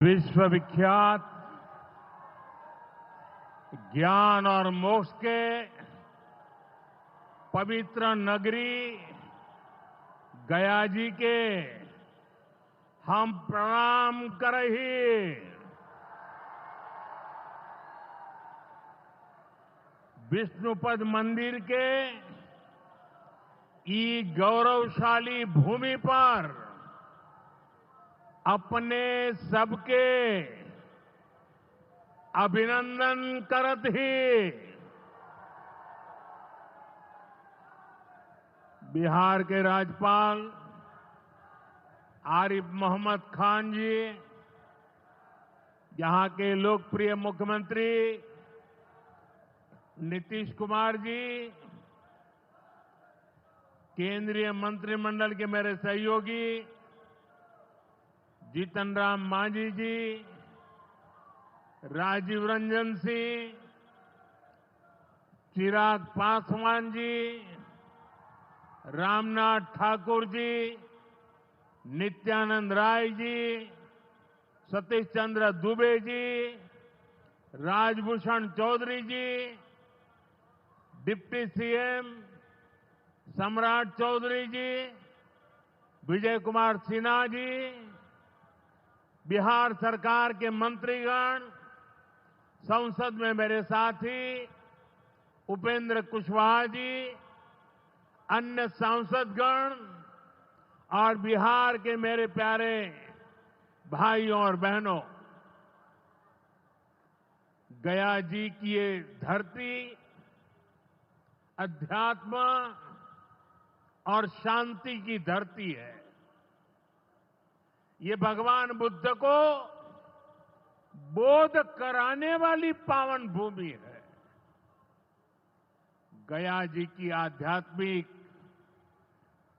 विश्वविख्यात ज्ञान और मोक्ष के पवित्र नगरी गया जी के हम प्रणाम करही। विष्णुपद मंदिर के ई गौरवशाली भूमि पर अपने सबके अभिनंदन करत ही बिहार के राज्यपाल आरिफ मोहम्मद खान जी, यहां के लोकप्रिय मुख्यमंत्री नीतीश कुमार जी, केंद्रीय मंत्रिमंडल के मेरे सहयोगी जीतन राम मांझी जी, राजीव रंजन सिंह, चिराग पासवान जी, रामनाथ ठाकुर जी, नित्यानंद राय जी, सतीश चंद्र दुबे जी, राजभूषण चौधरी जी, डिप्टी सीएम सम्राट चौधरी जी, विजय कुमार सिन्हा जी, बिहार सरकार के मंत्रीगण, संसद में मेरे साथी उपेंद्र कुशवाहा जी, अन्य सांसदगण और बिहार के मेरे प्यारे भाइयों और बहनों, गया जी की ये धरती अध्यात्म और शांति की धरती है। ये भगवान बुद्ध को बोध कराने वाली पावन भूमि है। गया जी की आध्यात्मिक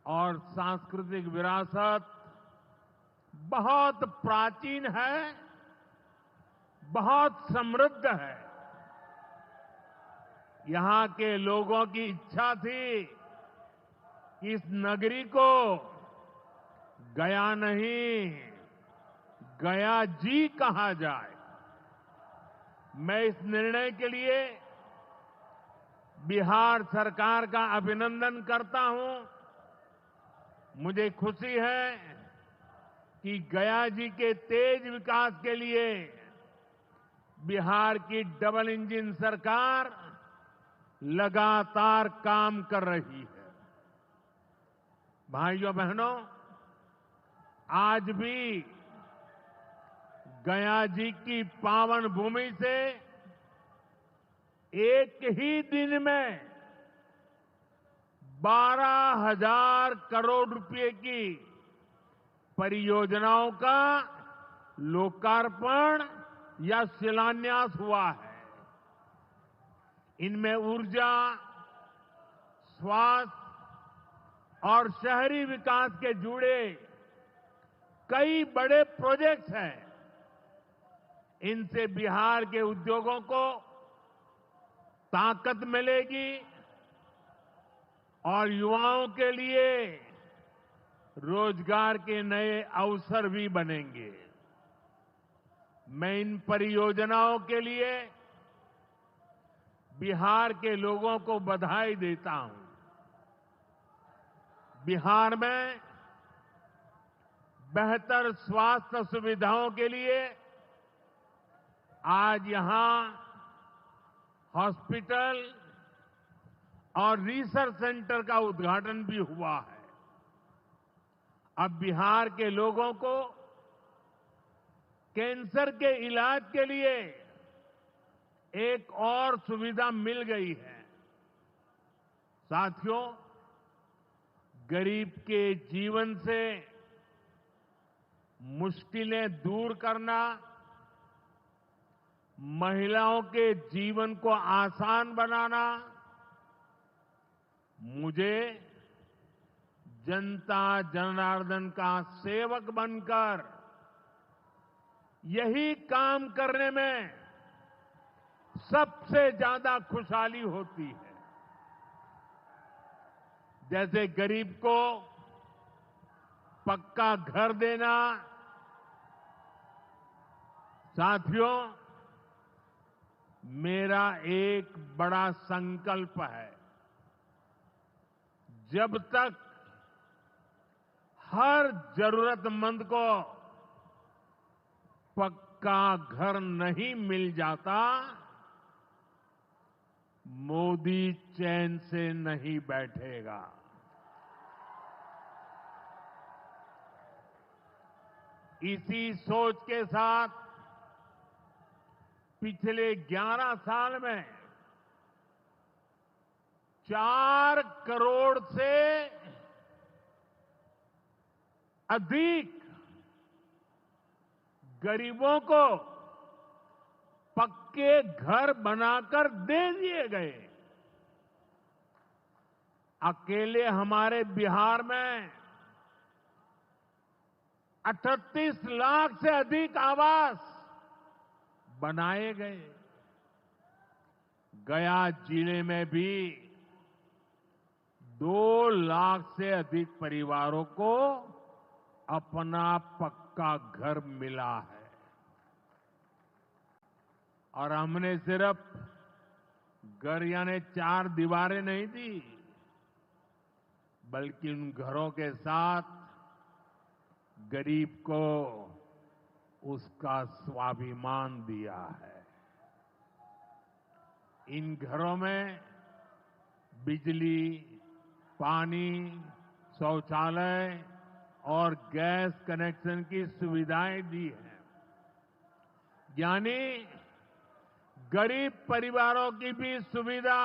और सांस्कृतिक विरासत बहुत प्राचीन है, बहुत समृद्ध है। यहां के लोगों की इच्छा थी कि इस नगरी को गया नहीं, गया जी कहा जाए। मैं इस निर्णय के लिए बिहार सरकार का अभिनंदन करता हूं। मुझे खुशी है कि गया जी के तेज विकास के लिए बिहार की डबल इंजन सरकार लगातार काम कर रही है। भाइयों बहनों, आज भी गया जी की पावन भूमि से एक ही दिन में 12,000 करोड़ रुपए की परियोजनाओं का लोकार्पण या शिलान्यास हुआ है। इनमें ऊर्जा, स्वास्थ्य और शहरी विकास के जुड़े कई बड़े प्रोजेक्ट्स हैं। इनसे बिहार के उद्योगों को ताकत मिलेगी और युवाओं के लिए रोजगार के नए अवसर भी बनेंगे। मैं इन परियोजनाओं के लिए बिहार के लोगों को बधाई देता हूं। बिहार में बेहतर स्वास्थ्य सुविधाओं के लिए आज यहां हॉस्पिटल और रिसर्च सेंटर का उद्घाटन भी हुआ है। अब बिहार के लोगों को कैंसर के इलाज के लिए एक और सुविधा मिल गई है। साथियों, गरीब के जीवन से मुश्किलें दूर करना, महिलाओं के जीवन को आसान बनाना मुझे जनता जनार्दन का सेवक बनकर यही काम करने में सबसे ज्यादा खुशहाली होती है। जैसे गरीब को पक्का घर देना, साथियों, मेरा एक बड़ा संकल्प है। जब तक हर जरूरतमंद को पक्का घर नहीं मिल जाता, मोदी चैन से नहीं बैठेगा। इसी सोच के साथ पिछले 11 साल में 4 करोड़ से अधिक गरीबों को पक्के घर बनाकर दे दिए गए। अकेले हमारे बिहार में 38 लाख से अधिक आवास बनाए गए। गया जिले में भी 2 लाख से अधिक परिवारों को अपना पक्का घर मिला है। और हमने सिर्फ घर यानी 4 दीवारें नहीं दी, बल्कि उन घरों के साथ गरीब को उसका स्वाभिमान दिया है। इन घरों में बिजली, पानी, शौचालय और गैस कनेक्शन की सुविधाएं दी हैं। यानी गरीब परिवारों की भी सुविधा,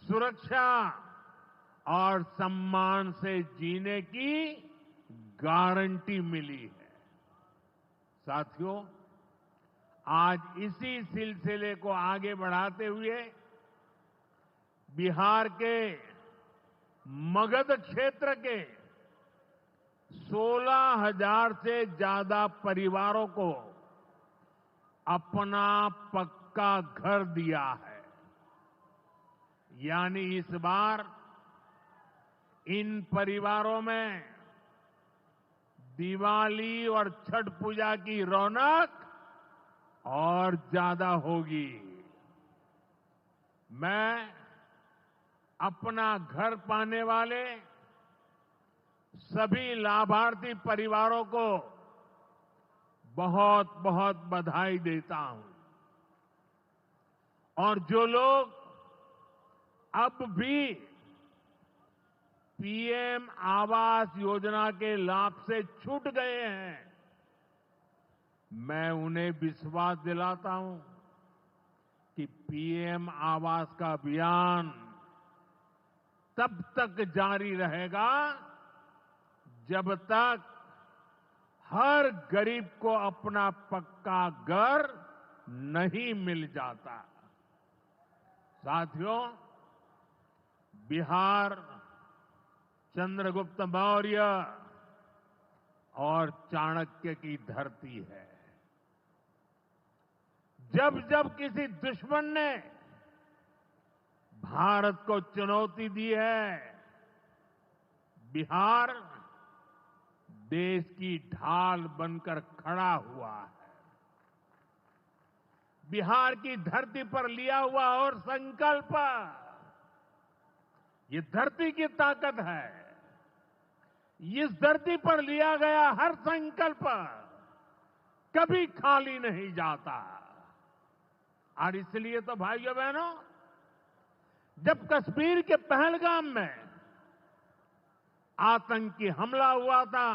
सुरक्षा और सम्मान से जीने की गारंटी मिली है। साथियों, आज इसी सिलसिले को आगे बढ़ाते हुए बिहार के मगध क्षेत्र के 16,000 से ज्यादा परिवारों को अपना पक्का घर दिया है। यानी इस बार इन परिवारों में दिवाली और छठ पूजा की रौनक और ज्यादा होगी। मैं अपना घर पाने वाले सभी लाभार्थी परिवारों को बहुत बहुत बधाई देता हूं। और जो लोग अब भी पीएम आवास योजना के लाभ से छूट गए हैं, मैं उन्हें विश्वास दिलाता हूं कि पीएम आवास का अभियान तब तक जारी रहेगा जब तक हर गरीब को अपना पक्का घर नहीं मिल जाता। साथियों, बिहार चंद्रगुप्त मौर्य और चाणक्य की धरती है। जब जब किसी दुश्मन ने भारत को चुनौती दी है, बिहार देश की ढाल बनकर खड़ा हुआ है। बिहार की धरती पर लिया हुआ और संकल्प, ये धरती की ताकत है। इस धरती पर लिया गया हर संकल्प कभी खाली नहीं जाता। और इसलिए तो भाइयों बहनों, जब कश्मीर के पहलगाम में आतंकी हमला हुआ था,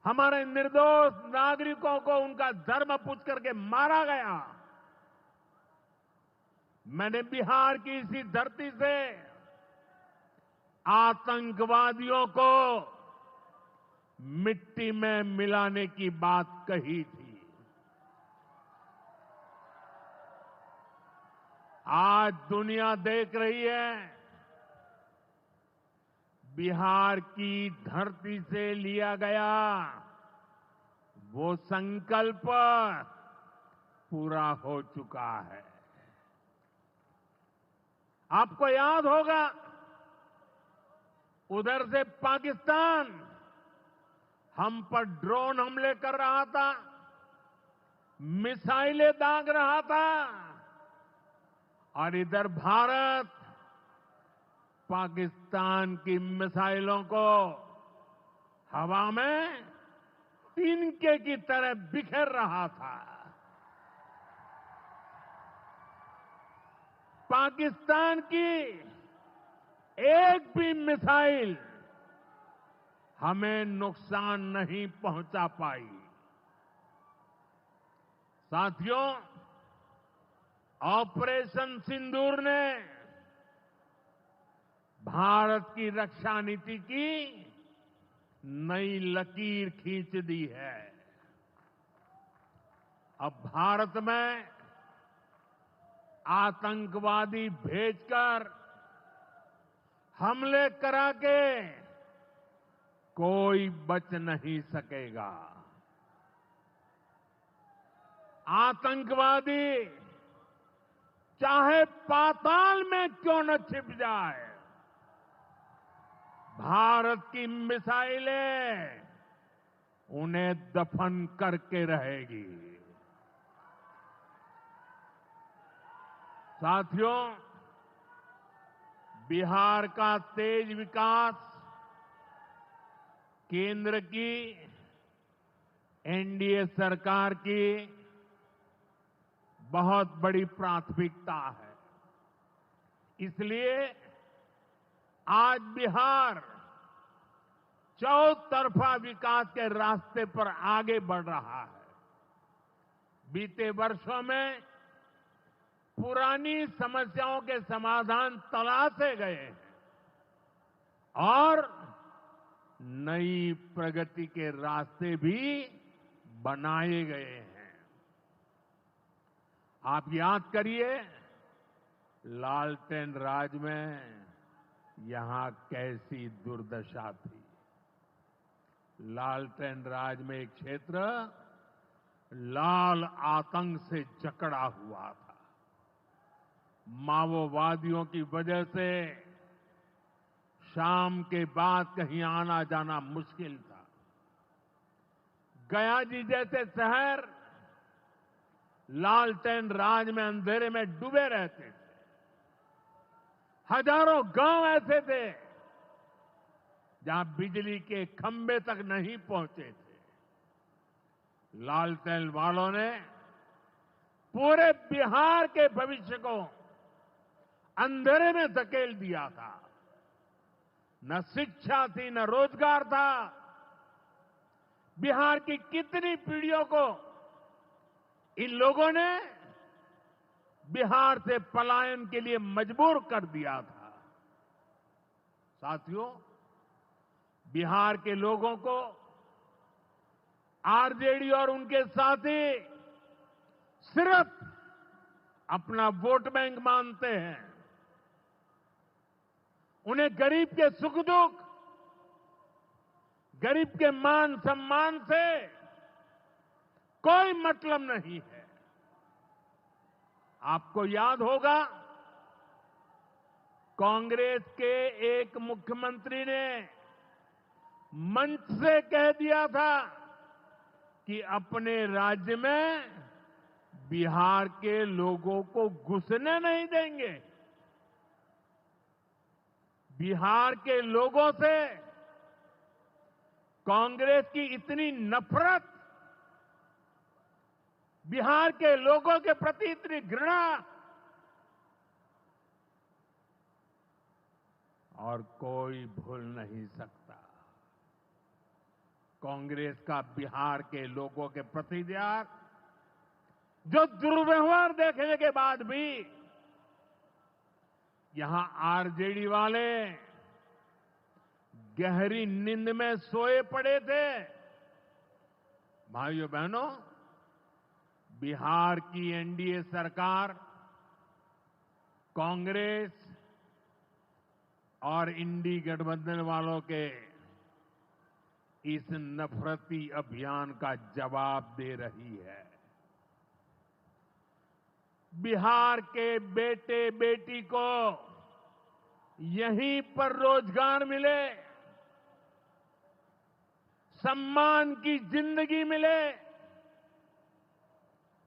हमारे निर्दोष नागरिकों को उनका धर्म पूछ करके मारा गया, मैंने बिहार की इसी धरती से आतंकवादियों को मिट्टी में मिलाने की बात कही थी। आज दुनिया देख रही है, बिहार की धरती से लिया गया वो संकल्प पूरा हो चुका है। आपको याद होगा, उधर से पाकिस्तान हम पर ड्रोन हमले कर रहा था, मिसाइलें दाग रहा था और इधर भारत पाकिस्तान की मिसाइलों को हवा में तिनके की तरह बिखेर रहा था। पाकिस्तान की एक भी मिसाइल हमें नुकसान नहीं पहुंचा पाई। साथियों, ऑपरेशन सिंदूर ने भारत की रक्षा नीति की नई लकीर खींच दी है। अब भारत में आतंकवादी भेजकर हमले करा के कोई बच नहीं सकेगा। आतंकवादी चाहे पाताल में क्यों न छिप जाए, भारत की मिसाइलें उन्हें दफन करके रहेगी। साथियों, बिहार का तेज विकास केंद्र की एनडीए सरकार की बहुत बड़ी प्राथमिकता है। इसलिए आज बिहार चौतरफा विकास के रास्ते पर आगे बढ़ रहा है। बीते वर्षों में पुरानी समस्याओं के समाधान तलाशे गए हैं और नई प्रगति के रास्ते भी बनाए गए हैं। आप याद करिए, लालटेन राज में यहां कैसी दुर्दशा थी। लालटेन राज में एक क्षेत्र लाल आतंक से जकड़ा हुआ था। माओवादियों की वजह से शाम के बाद कहीं आना जाना मुश्किल था। गया जी जैसे शहर लालटेन राज में अंधेरे में डूबे रहते थे। हजारों गांव ऐसे थे जहां बिजली के खंभे तक नहीं पहुंचे थे। लालटेन वालों ने पूरे बिहार के भविष्य को अंधेरे में धकेल दिया था। न शिक्षा थी, न रोजगार था। बिहार की कितनी पीढ़ियों को इन लोगों ने बिहार से पलायन के लिए मजबूर कर दिया था। साथियों, बिहार के लोगों को आरजेडी और उनके साथी सिर्फ अपना वोट बैंक मानते हैं। उन्हें गरीब के सुख दुख, गरीब के मान सम्मान से कोई मतलब नहीं है। आपको याद होगा, कांग्रेस के एक मुख्यमंत्री ने मंच से कह दिया था कि अपने राज्य में बिहार के लोगों को घुसने नहीं देंगे। बिहार के लोगों से कांग्रेस की इतनी नफरत, बिहार के लोगों के प्रति इतनी घृणा, और कोई भूल नहीं सकता। कांग्रेस का बिहार के लोगों के प्रति त्याग, जो दुर्व्यवहार देखने के बाद भी यहां आरजेडी वाले गहरी नींद में सोए पड़े थे। भाइयों बहनों, बिहार की एनडीए सरकार कांग्रेस और इंडी गठबंधन वालों के इस नफरती अभियान का जवाब दे रही है। बिहार के बेटे बेटी को यहीं पर रोजगार मिले, सम्मान की जिंदगी मिले,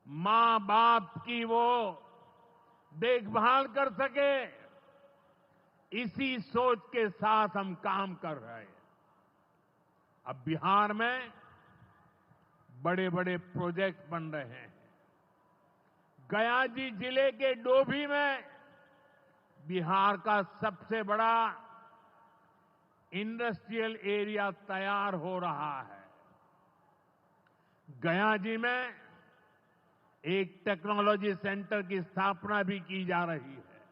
मां बाप की वो देखभाल कर सके, इसी सोच के साथ हम काम कर रहे हैं। अब बिहार में बड़े बड़े प्रोजेक्ट बन रहे हैं। गया जिले के डोभी में बिहार का सबसे बड़ा इंडस्ट्रियल एरिया तैयार हो रहा है। गया जी में एक टेक्नोलॉजी सेंटर की स्थापना भी की जा रही है।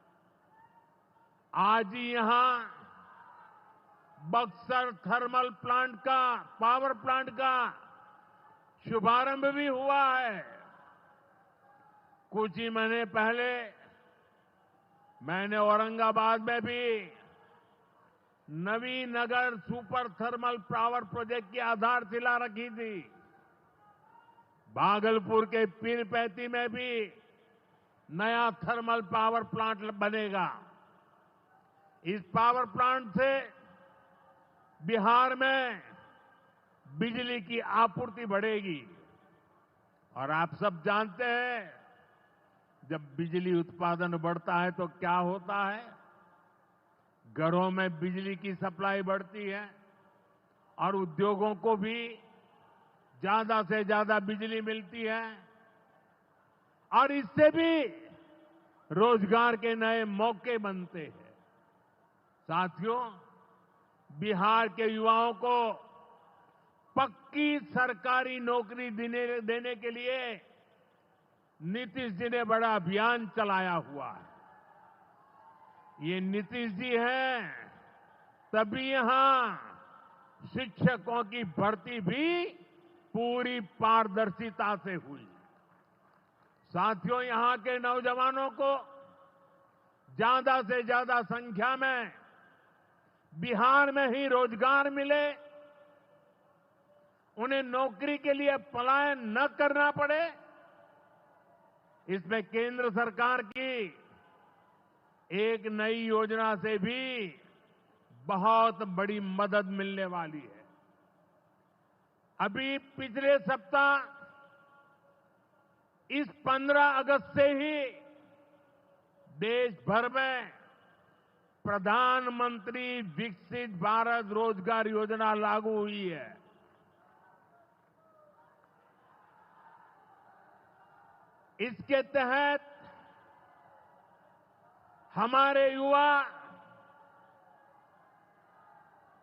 आज ही यहां बक्सर थर्मल प्लांट का, पावर प्लांट का शुभारंभ भी हुआ है। कुछ ही महीने पहले मैंने औरंगाबाद में भी Nabinagar super thermal power project की आधारशिला रखी थी। भागलपुर के पीरपैंती में भी नया थर्मल पावर प्लांट बनेगा। इस पावर प्लांट से बिहार में बिजली की आपूर्ति बढ़ेगी। और आप सब जानते हैं, जब बिजली उत्पादन बढ़ता है तो क्या होता है? घरों में बिजली की सप्लाई बढ़ती है और उद्योगों को भी ज्यादा से ज्यादा बिजली मिलती है और इससे भी रोजगार के नए मौके बनते हैं। साथियों, बिहार के युवाओं को पक्की सरकारी नौकरी देने के लिए नीतीश जी ने बड़ा अभियान चलाया हुआ है। ये नीतीश जी हैं, तभी यहां शिक्षकों की भर्ती भी पूरी पारदर्शिता से हुई। साथियों, यहां के नौजवानों को ज्यादा से ज्यादा संख्या में बिहार में ही रोजगार मिले, उन्हें नौकरी के लिए पलायन न करना पड़े, इसमें केंद्र सरकार की एक नई योजना से भी बहुत बड़ी मदद मिलने वाली है। अभी पिछले सप्ताह इस 15 अगस्त से ही देश भर में प्रधानमंत्री विकसित भारत रोजगार योजना लागू हुई है। इसके तहत हमारे युवा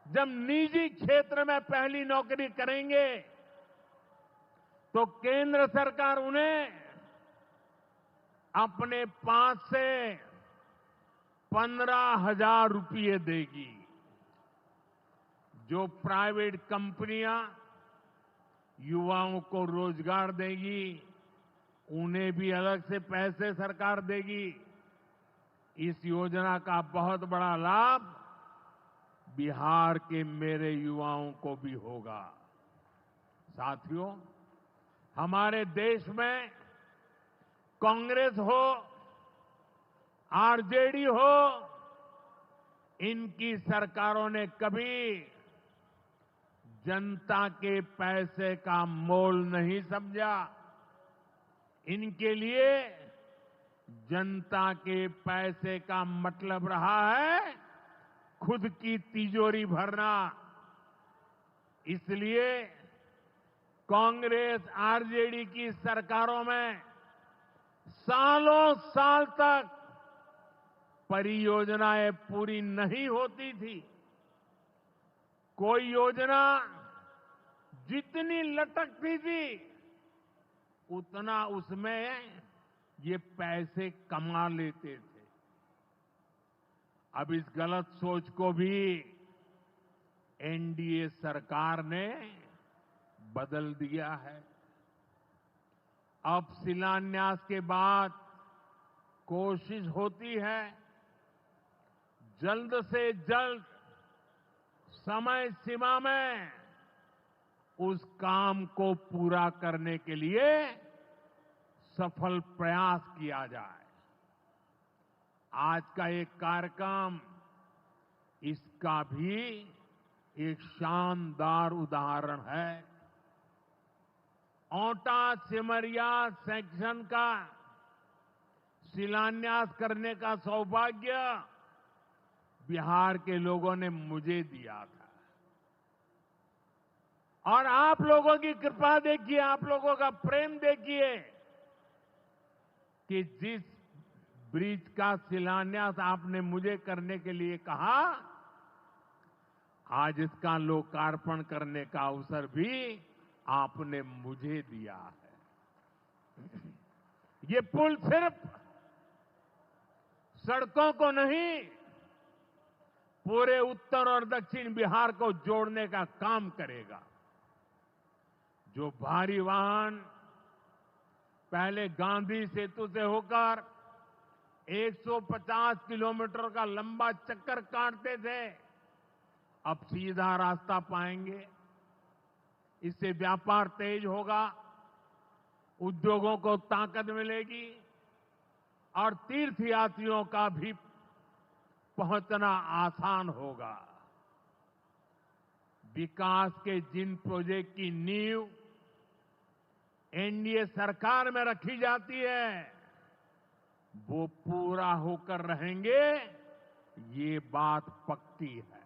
जब निजी क्षेत्र में पहली नौकरी करेंगे तो केंद्र सरकार उन्हें अपने पास से 15,000 रुपये देगी। जो प्राइवेट कंपनियां युवाओं को रोजगार देगी, उन्हें भी अलग से पैसे सरकार देगी। इस योजना का बहुत बड़ा लाभ बिहार के मेरे युवाओं को भी होगा। साथियों, हमारे देश में कांग्रेस हो, आरजेडी हो, इनकी सरकारों ने कभी जनता के पैसे का मोल नहीं समझा। इनके लिए जनता के पैसे का मतलब रहा है खुद की तिजोरी भरना। इसलिए कांग्रेस आरजेडी की सरकारों में सालों साल तक परियोजनाएं पूरी नहीं होती थी। कोई योजना जितनी लटकती थी उतना उसमें ये पैसे कमा लेते थे। अब इस गलत सोच को भी एनडीए सरकार ने बदल दिया है। अब शिलान्यास के बाद कोशिश होती है जल्द से जल्द समय सीमा में उस काम को पूरा करने के लिए सफल प्रयास किया जाए। आज का एक कार्यक्रम इसका भी एक शानदार उदाहरण है। ओंटा सिमरिया सेक्शन का शिलान्यास करने का सौभाग्य बिहार के लोगों ने मुझे दिया था। और आप लोगों की कृपा देखिए, आप लोगों का प्रेम देखिए कि जिस ब्रिज का शिलान्यास आपने मुझे करने के लिए कहा, आज इसका लोकार्पण करने का अवसर भी आपने मुझे दिया है। ये पुल सिर्फ सड़कों को नहीं, पूरे उत्तर और दक्षिण बिहार को जोड़ने का काम करेगा। जो भारी वाहन पहले गांधी सेतु से होकर 150 किलोमीटर का लंबा चक्कर काटते थे, अब सीधा रास्ता पाएंगे। इससे व्यापार तेज होगा, उद्योगों को ताकत मिलेगी और तीर्थयात्रियों का भी पहुंचना आसान होगा। विकास के जिन प्रोजेक्ट की नींव एनडीए सरकार में रखी जाती है, वो पूरा होकर रहेंगे, ये बात पक्की है।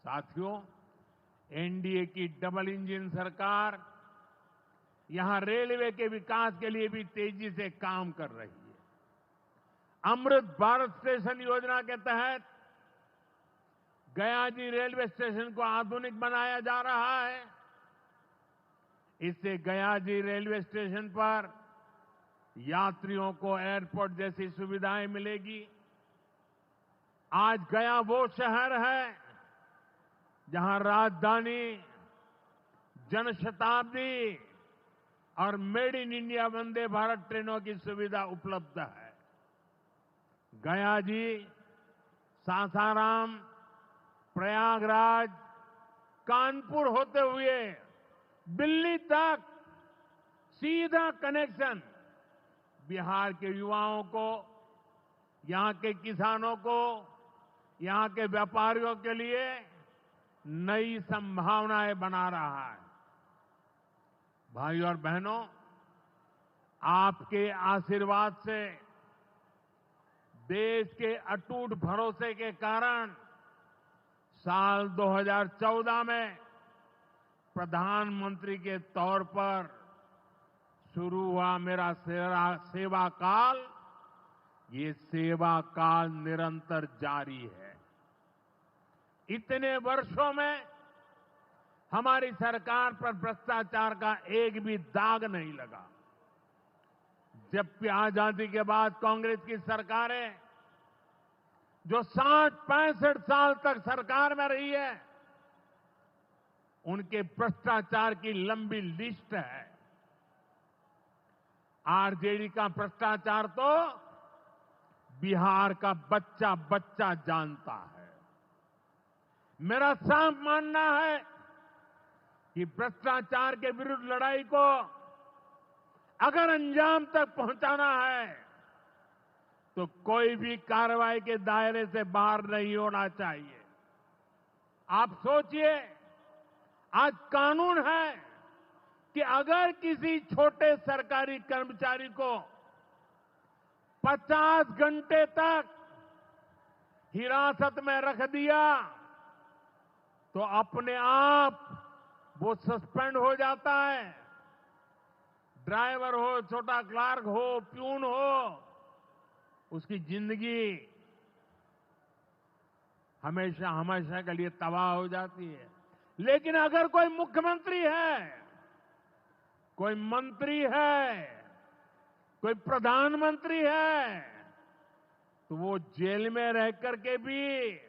साथियों, एनडीए की डबल इंजन सरकार यहां रेलवे के विकास के लिए भी तेजी से काम कर रही है। अमृत भारत स्टेशन योजना के तहत गयाजी रेलवे स्टेशन को आधुनिक बनाया जा रहा है। इससे गयाजी रेलवे स्टेशन पर यात्रियों को एयरपोर्ट जैसी सुविधाएं मिलेगी। आज गया वो शहर है जहां राजधानी, जनशताब्दी और made in India Vande Bharat ट्रेनों की सुविधा उपलब्ध है। गया जी सासाराम, प्रयागराज, कानपुर होते हुए दिल्ली तक सीधा कनेक्शन बिहार के युवाओं को, यहां के किसानों को, यहां के व्यापारियों के लिए नई संभावनाएं बना रहा है। भाई और बहनों, आपके आशीर्वाद से, देश के अटूट भरोसे के कारण साल 2014 में प्रधानमंत्री के तौर पर शुरू हुआ मेरा सेवा काल, ये सेवा काल निरंतर जारी है। इतने वर्षों में हमारी सरकार पर भ्रष्टाचार का एक भी दाग नहीं लगा। जबकि आजादी के बाद कांग्रेस की सरकारें जो 60-65 साल तक सरकार में रही है, उनके भ्रष्टाचार की लंबी लिस्ट है। आरजेडी का भ्रष्टाचार तो बिहार का बच्चा बच्चा जानता है। मेरा साफ मानना है कि भ्रष्टाचार के विरुद्ध लड़ाई को अगर अंजाम तक पहुंचाना है तो कोई भी कार्रवाई के दायरे से बाहर नहीं होना चाहिए। आप सोचिए, आज कानून है कि अगर किसी छोटे सरकारी कर्मचारी को 50 घंटे तक हिरासत में रख दिया तो अपने आप वो सस्पेंड हो जाता है। ड्राइवर हो, छोटा क्लार्क हो, प्यून हो, उसकी जिंदगी हमेशा हमेशा के लिए तबाह हो जाती है। लेकिन अगर कोई मुख्यमंत्री है, कोई मंत्री है, कोई प्रधानमंत्री है, तो वो जेल में रह करके भी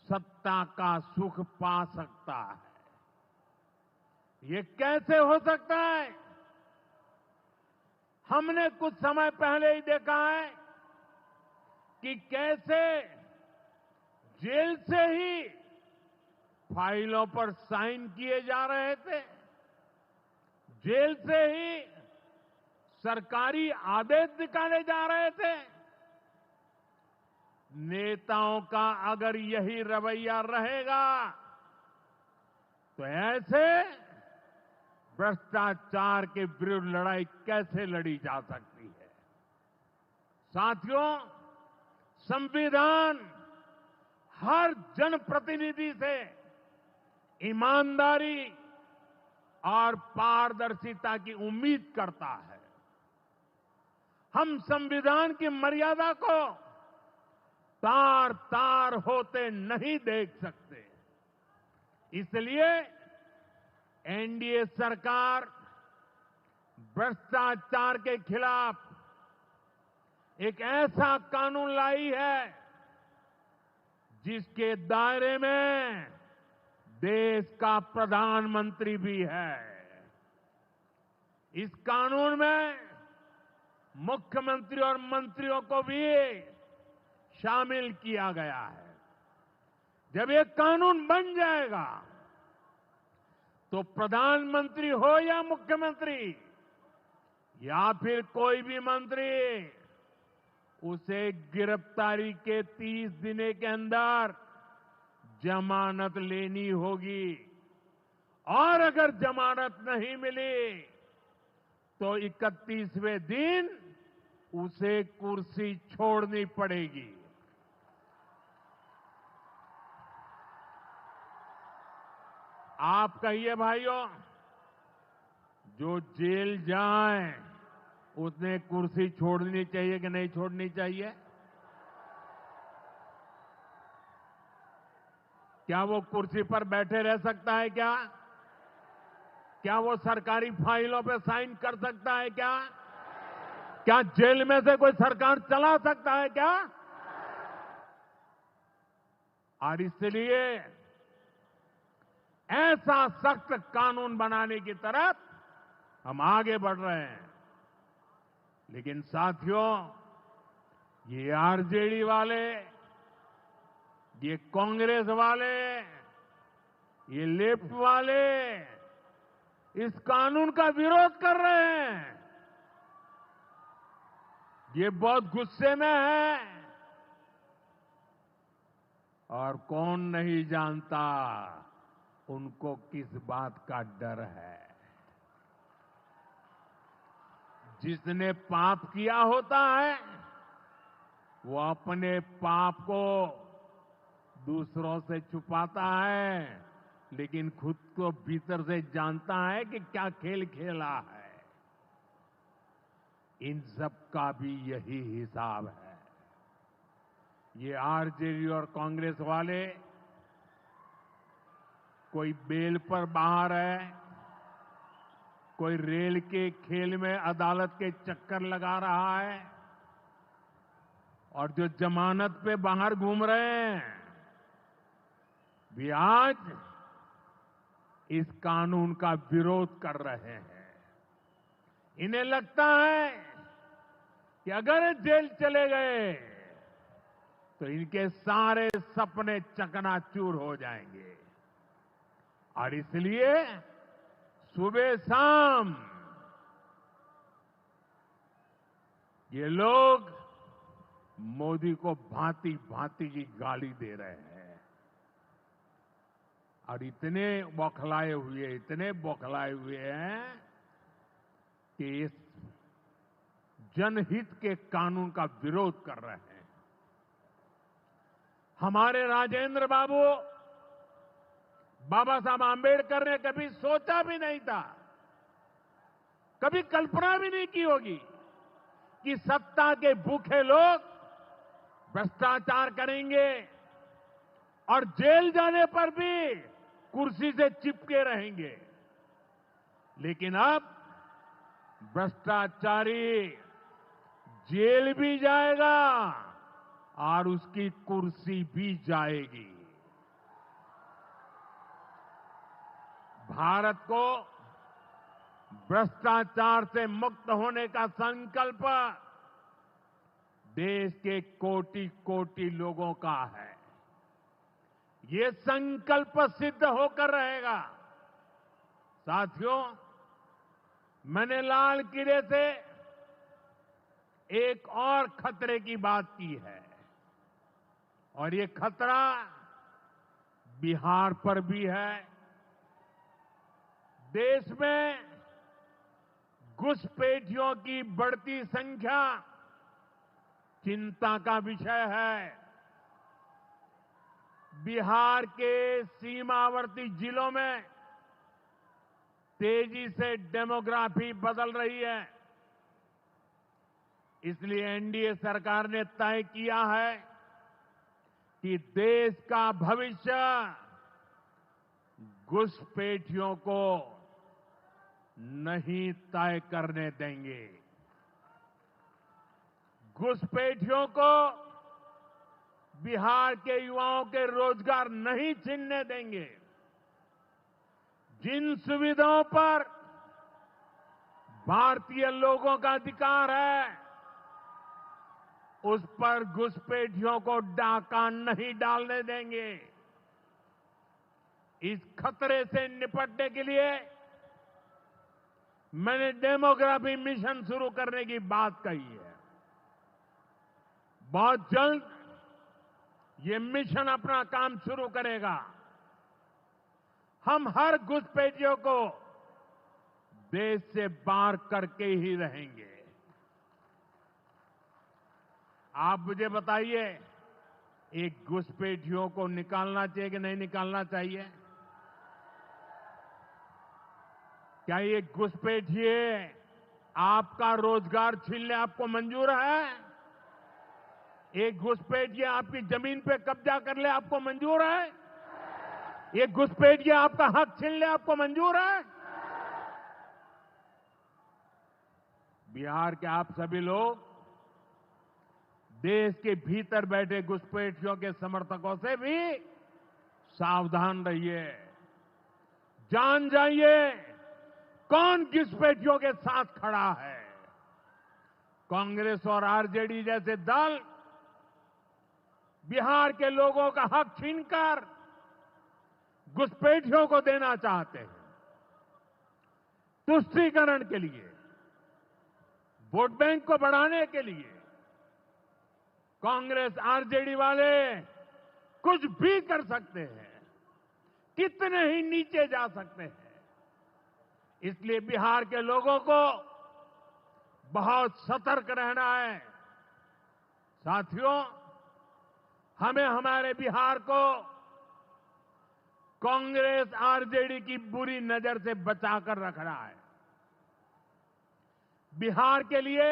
सत्ता का सुख पा सकता है। ये कैसे हो सकता है? हमने कुछ समय पहले ही देखा है कि कैसे जेल से ही फाइलों पर साइन किए जा रहे थे, जेल से ही सरकारी आदेश निकाले जा रहे थे। नेताओं का अगर यही रवैया रहेगा तो ऐसे भ्रष्टाचार के विरुद्ध लड़ाई कैसे लड़ी जा सकती है। साथियों, संविधान हर जनप्रतिनिधि से ईमानदारी और पारदर्शिता की उम्मीद करता है। हम संविधान की मर्यादा को तार तार होते नहीं देख सकते। इसलिए एनडीए सरकार भ्रष्टाचार के खिलाफ एक ऐसा कानून लाई है जिसके दायरे में देश का प्रधानमंत्री भी है। इस कानून में मुख्यमंत्री और मंत्रियों को भी शामिल किया गया है। जब ये कानून बन जाएगा तो प्रधानमंत्री हो या मुख्यमंत्री या फिर कोई भी मंत्री, उसे गिरफ्तारी के 30 दिन के अंदर जमानत लेनी होगी और अगर जमानत नहीं मिली तो 31वें दिन उसे कुर्सी छोड़नी पड़ेगी। आप कहिए भाइयों, जो जेल जाए उसने कुर्सी छोड़नी चाहिए कि नहीं छोड़नी चाहिए? क्या वो कुर्सी पर बैठे रह सकता है क्या? क्या वो सरकारी फाइलों पे साइन कर सकता है क्या? क्या जेल में से कोई सरकार चला सकता है क्या? और इसलिए ऐसा सख्त कानून बनाने की तरफ हम आगे बढ़ रहे हैं। लेकिन साथियों, ये आरजेडी वाले, ये कांग्रेस वाले, ये लेफ्ट वाले इस कानून का विरोध कर रहे हैं। ये बहुत गुस्से में है और कौन नहीं जानता उनको किस बात का डर है। जिसने पाप किया होता है वो अपने पाप को दूसरों से छुपाता है, लेकिन खुद को भीतर से जानता है कि क्या खेल खेला है। इन सब का भी यही हिसाब है। ये आरजेडी और कांग्रेस वाले कोई बेल पर बाहर है, कोई रेल के खेल में अदालत के चक्कर लगा रहा है, और जो जमानत पे बाहर घूम रहे हैं भी आज इस कानून का विरोध कर रहे हैं। इन्हें लगता है कि अगर जेल चले गए तो इनके सारे सपने चकनाचूर हो जाएंगे, और इसलिए सुबह शाम ये लोग मोदी को भांति भांति की गाली दे रहे हैं और इतने बौखलाए हुए हैं कि इस जनहित के कानून का विरोध कर रहे हैं। हमारे राजेंद्र बाबू, बाबा साहब आंबेडकर ने कभी सोचा भी नहीं था, कभी कल्पना भी नहीं की होगी कि सत्ता के भूखे लोग भ्रष्टाचार करेंगे और जेल जाने पर भी कुर्सी से चिपके रहेंगे। लेकिन अब भ्रष्टाचारी जेल भी जाएगा और उसकी कुर्सी भी जाएगी। भारत को भ्रष्टाचार से मुक्त होने का संकल्प देश के कोटि कोटि लोगों का है। ये संकल्प सिद्ध होकर रहेगा। साथियों, मैंने लाल किले से एक और खतरे की बात की है, और ये खतरा बिहार पर भी है, देश में घुसपैठियों की बढ़ती संख्या चिंता का विषय है। बिहार के सीमावर्ती जिलों में तेजी से डेमोग्राफी बदल रही है। इसलिए एनडीए सरकार ने तय किया है कि देश का भविष्य घुसपैठियों को नहीं तय करने देंगे। घुसपैठियों को बिहार के युवाओं के रोजगार नहीं छीनने देंगे। जिन सुविधाओं पर भारतीय लोगों का अधिकार है, उस पर घुसपैठियों को डाका नहीं डालने देंगे। इस खतरे से निपटने के लिए मैंने डेमोग्राफी मिशन शुरू करने की बात कही है। बहुत जल्द ये मिशन अपना काम शुरू करेगा। हम हर घुसपैठियों को देश से बाहर करके ही रहेंगे। आप मुझे बताइए, एक घुसपैठियों को निकालना चाहिए कि नहीं निकालना चाहिए? क्या ये घुसपैठिए आपका रोजगार छीनने आपको मंजूर है? एक घुसपैठिए आपकी जमीन पे कब्जा कर ले आपको मंजूर है? एक घुसपैठिए आपका हक छीन ले आपको मंजूर है? बिहार के आप सभी लोग देश के भीतर बैठे घुसपैठियों के समर्थकों से भी सावधान रहिए। जान जाइए कौन घुसपैठियों के साथ खड़ा है। कांग्रेस और आरजेडी जैसे दल बिहार के लोगों का हक छीनकर घुसपैठियों को देना चाहते हैं। तुष्टीकरण के लिए, वोट बैंक को बढ़ाने के लिए कांग्रेस आरजेडी वाले कुछ भी कर सकते हैं, कितने ही नीचे जा सकते हैं। इसलिए बिहार के लोगों को बहुत सतर्क रहना है। साथियों, हमें हमारे बिहार को कांग्रेस आरजेडी की बुरी नजर से बचाकर रखना है। बिहार के लिए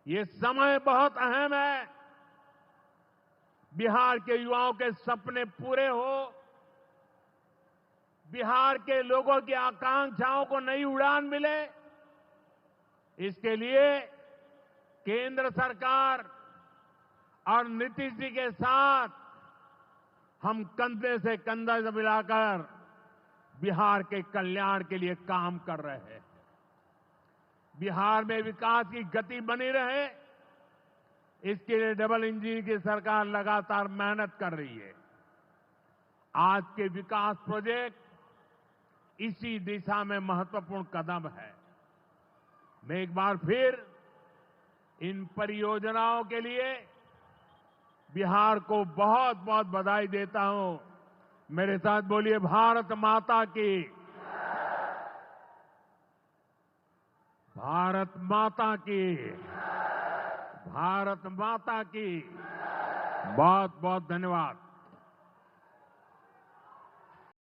ये समय बहुत अहम है। बिहार के युवाओं के सपने पूरे हो, बिहार के लोगों की आकांक्षाओं को नई उड़ान मिले, इसके लिए केंद्र सरकार और नीतीश जी के साथ हम कंधे से कंधा मिलाकर बिहार के कल्याण के लिए काम कर रहे हैं। बिहार में विकास की गति बनी रहे, इसके लिए डबल इंजन की सरकार लगातार मेहनत कर रही है। आज के विकास प्रोजेक्ट इसी दिशा में महत्वपूर्ण कदम है। मैं एक बार फिर इन परियोजनाओं के लिए बिहार को बहुत बहुत बधाई देता हूं। मेरे साथ बोलिए, भारत माता की, भारत माता की, भारत माता की। बहुत बहुत धन्यवाद।